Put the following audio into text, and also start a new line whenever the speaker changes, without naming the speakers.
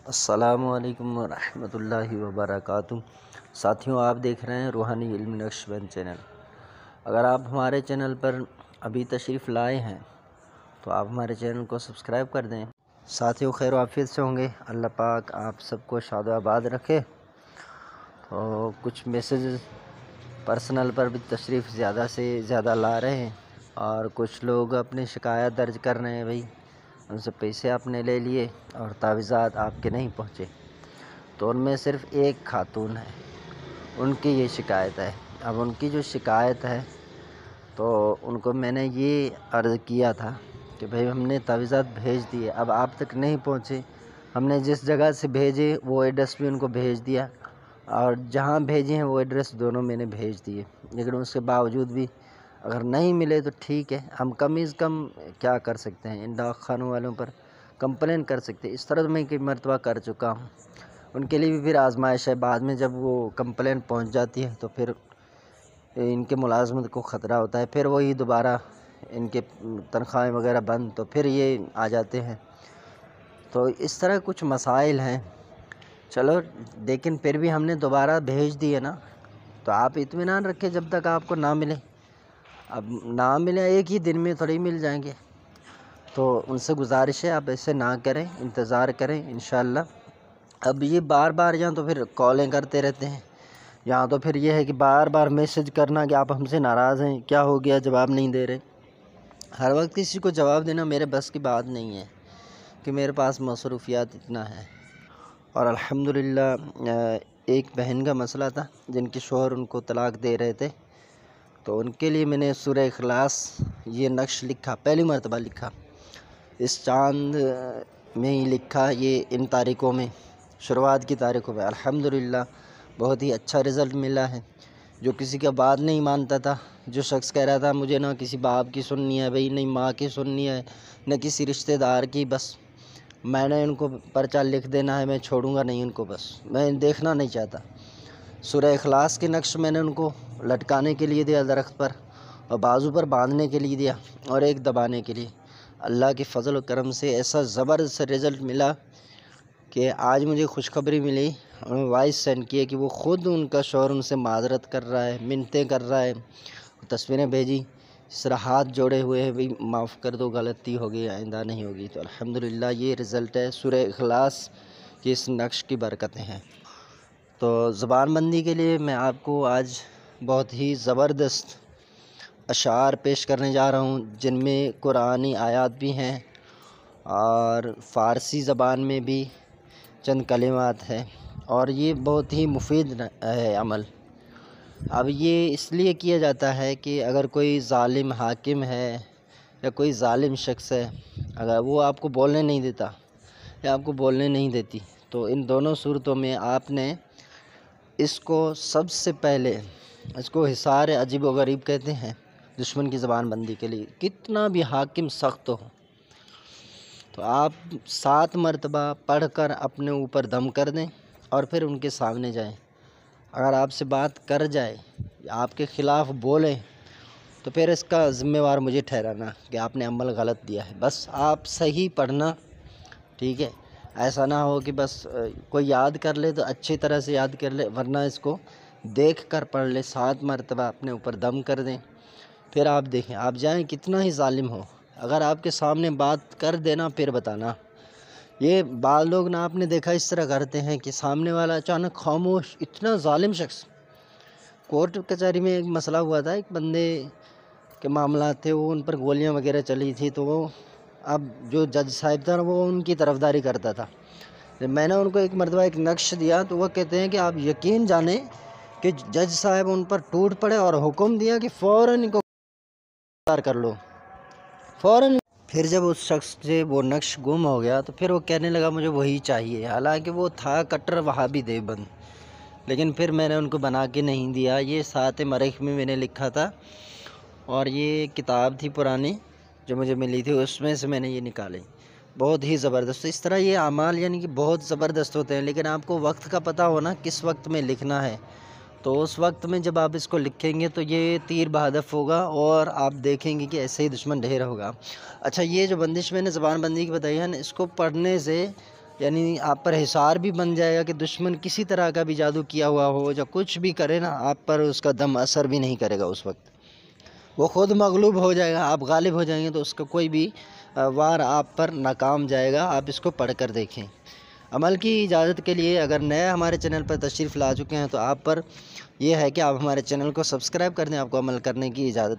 السلام علیکم ورحمۃ اللہ وبرکاتہ۔ ساتھیوں، آپ دیکھ رہے ہیں روحانی علم نقش بند چینل۔ اگر آپ ہمارے چینل پر ابھی تشریف لائے ہیں تو آپ ہمارے چینل کو سبسکرائب کر دیں۔ ساتھیوں، خیر و عافیت سے ہوں گے، اللہ پاک آپ سب کو شاد و آباد رکھے۔ تو کچھ میسیجز پرسنل پر بھی تشریف زیادہ سے زیادہ لا رہے ہیں، اور کچھ لوگ اپنی شکایت درج کر رہے ہیں، بھائی ان سے پیسے آپ نے لے لیے اور تعویذات آپ کے نہیں پہنچے۔ تو ان میں صرف ایک خاتون ہے، ان کی یہ شکایت ہے۔ اب ان کی جو شکایت ہے تو ان کو میں نے یہ عرض کیا تھا کہ بھائی ہم نے تعویذات بھیج دیے، اب آپ تک نہیں پہنچے۔ ہم نے جس جگہ سے بھیجے وہ ایڈریس بھی ان کو بھیج دیا، اور جہاں بھیجے ہیں وہ ایڈریس دونوں میں نے بھیج دیے، لیکن اس کے باوجود بھی اگر نہیں ملے تو ٹھیک ہے، ہم کم از کم کیا کر سکتے ہیں، ان ڈاک خانوں والوں پر کمپلین کر سکتے ہیں۔ اس طرح تو میں کئی مرتبہ کر چکا ہوں۔ ان کے لیے بھی پھر آزمائش ہے، بعد میں جب وہ کمپلین پہنچ جاتی ہے تو پھر ان کے ملازمت کو خطرہ ہوتا ہے، پھر وہی دوبارہ ان کے تنخواہیں وغیرہ بند، تو پھر یہ آ جاتے ہیں۔ تو اس طرح کچھ مسائل ہیں، چلو لیکن پھر بھی ہم نے دوبارہ بھیج دیے نا، تو آپ اطمینان رکھیں جب تک آپ کو نہ ملے۔ اب نہ ملے ایک ہی دن میں تھوڑی مل جائیں گے، تو ان سے گزارش ہے آپ ایسے نہ کریں، انتظار کریں انشاءاللہ۔ اب یہ بار بار یہاں تو پھر کالیں کرتے رہتے ہیں، یہاں تو پھر یہ ہے کہ بار بار میسج کرنا کہ آپ ہم سے ناراض ہیں، کیا ہو گیا جواب نہیں دے رہے۔ ہر وقت کسی کو جواب دینا میرے بس کی بات نہیں ہے، کہ میرے پاس مصروفیات اتنا ہے۔ اور الحمدللہ ایک بہن کا مسئلہ تھا جن کے شوہر ان کو طلاق دے رہے تھے، تو ان کے لیے میں نے سورہ اخلاص یہ نقش لکھا، پہلی مرتبہ لکھا، اس چاند میں ہی لکھا، یہ ان تاریخوں میں، شروعات کی تاریخوں میں۔ الحمدللہ بہت ہی اچھا رزلٹ ملا ہے۔ جو کسی کا بات نہیں مانتا تھا، جو شخص کہہ رہا تھا مجھے نہ کسی باپ کی سننی ہے بھائی، نہیں ماں کی سننی ہے، نہ کسی رشتہ دار کی، بس میں نے ان کو پرچہ لکھ دینا ہے، میں چھوڑوں گا نہیں ان کو، بس میں دیکھنا نہیں چاہتا۔ سورہ اخلاص کے نقش میں نے ان کو لٹکانے کے لیے دیا درخت پر، اور بازو پر باندھنے کے لیے دیا، اور ایک دبانے کے لیے۔ اللہ کے فضل و کرم سے ایسا زبردست رزلٹ ملا کہ آج مجھے خوشخبری ملی، انہوں نے وائس سینڈ کیے کہ وہ خود ان کا شوہر ان سے معذرت کر رہا ہے، منتیں کر رہا ہے، تصویریں بھیجی، اس طرح ہاتھ جوڑے ہوئے ہیں، بھئی معاف کر دو، غلطی ہوگی، آئندہ نہیں ہوگی۔ تو الحمدللہ یہ رزلٹ ہے سورہ اخلاص کی اس نقش کی برکتیں ہیں۔ تو زبان بندی کے لیے میں آپ کو آج بہت ہی زبردست اشعار پیش کرنے جا رہا ہوں، جن میں قرآنی آیات بھی ہیں اور فارسی زبان میں بھی چند کلمات ہیں، اور یہ بہت ہی مفید ہے عمل۔ اب یہ اس لیے کیا جاتا ہے کہ اگر کوئی ظالم حاکم ہے یا کوئی ظالم شخص ہے، اگر وہ آپ کو بولنے نہیں دیتا یا آپ کو بولنے نہیں دیتی، تو ان دونوں صورتوں میں آپ نے اس کو سب سے پہلے، اس کو حصار عجیب و غریب کہتے ہیں دشمن کی زبان بندی کے لیے، کتنا بھی حاکم سخت ہو، تو آپ 7 مرتبہ پڑھ کر اپنے اوپر دم کر دیں، اور پھر ان کے سامنے جائیں۔ اگر آپ سے بات کر جائے، آپ کے خلاف بولیں، تو پھر اس کا ذمہ وار مجھے ٹھہرانا کہ آپ نے عمل غلط دیا ہے۔ بس آپ صحیح پڑھنا، ٹھیک ہے؟ ایسا نہ ہو کہ بس کوئی یاد کر لے تو اچھی طرح سے یاد کر لے، ورنہ اس کو دیکھ کر پڑھ لے۔ 7 مرتبہ اپنے اوپر دم کر دیں، پھر آپ دیکھیں، آپ جائیں کتنا ہی ظالم ہو، اگر آپ کے سامنے بات کر دینا پھر بتانا۔ یہ بعض لوگ نہ آپ نے دیکھا اس طرح کرتے ہیں کہ سامنے والا اچانک خاموش، اتنا ظالم شخص۔ کورٹ کچہری میں ایک مسئلہ ہوا تھا، ایک بندے کے معاملات تھے، وہ ان پر گولیاں وغیرہ چلی تھی، تو وہ اب جو جج صاحب تھا وہ ان کی طرفداری کرتا تھا۔ میں نے ان کو ایک مرتبہ ایک نقش دیا، تو وہ کہتے ہیں کہ آپ یقین جانیں کہ جج صاحب ان پر ٹوٹ پڑے اور حکم دیا کہ فوراً ان کو گرفتار کر لو، فوراً۔ پھر جب اس شخص سے وہ نقش گم ہو گیا تو پھر وہ کہنے لگا مجھے وہی چاہیے، حالانکہ وہ تھا کٹر وہابی دیوبند، لیکن پھر میں نے ان کو بنا کے نہیں دیا۔ یہ 7 مریخ میں نے لکھا تھا، اور یہ کتاب تھی پرانی جو مجھے ملی تھی، اس میں سے میں نے یہ نکالی، بہت ہی زبردست۔ اس طرح یہ اعمال یعنی کہ بہت زبردست ہوتے ہیں، لیکن آپ کو وقت کا پتہ ہونا کس وقت میں لکھنا ہے، تو اس وقت میں جب آپ اس کو لکھیں گے تو یہ تیر بہدف ہوگا، اور آپ دیکھیں گے کہ ایسے ہی دشمن ڈھیر ہوگا۔ اچھا، یہ جو بندش میں نے زبان بندی کی بتائی ہے نا، اس کو پڑھنے سے یعنی آپ پر حصار بھی بن جائے گا کہ دشمن کسی طرح کا بھی جادو کیا ہوا ہو یا کچھ بھی کرے نا، آپ پر اس کا دم اثر بھی نہیں کرے گا اس وقت، وہ خود مغلوب ہو جائے گا، آپ غالب ہو جائیں گے، تو اس کا کوئی بھی وار آپ پر ناکام جائے گا۔ آپ اس کو پڑھ کر دیکھیں۔ عمل کی اجازت کے لیے اگر نئے ہمارے چینل پر تشریف لا چکے ہیں تو آپ پر یہ ہے کہ آپ ہمارے چینل کو سبسکرائب کر دیں، آپ کو عمل کرنے کی اجازت ہے۔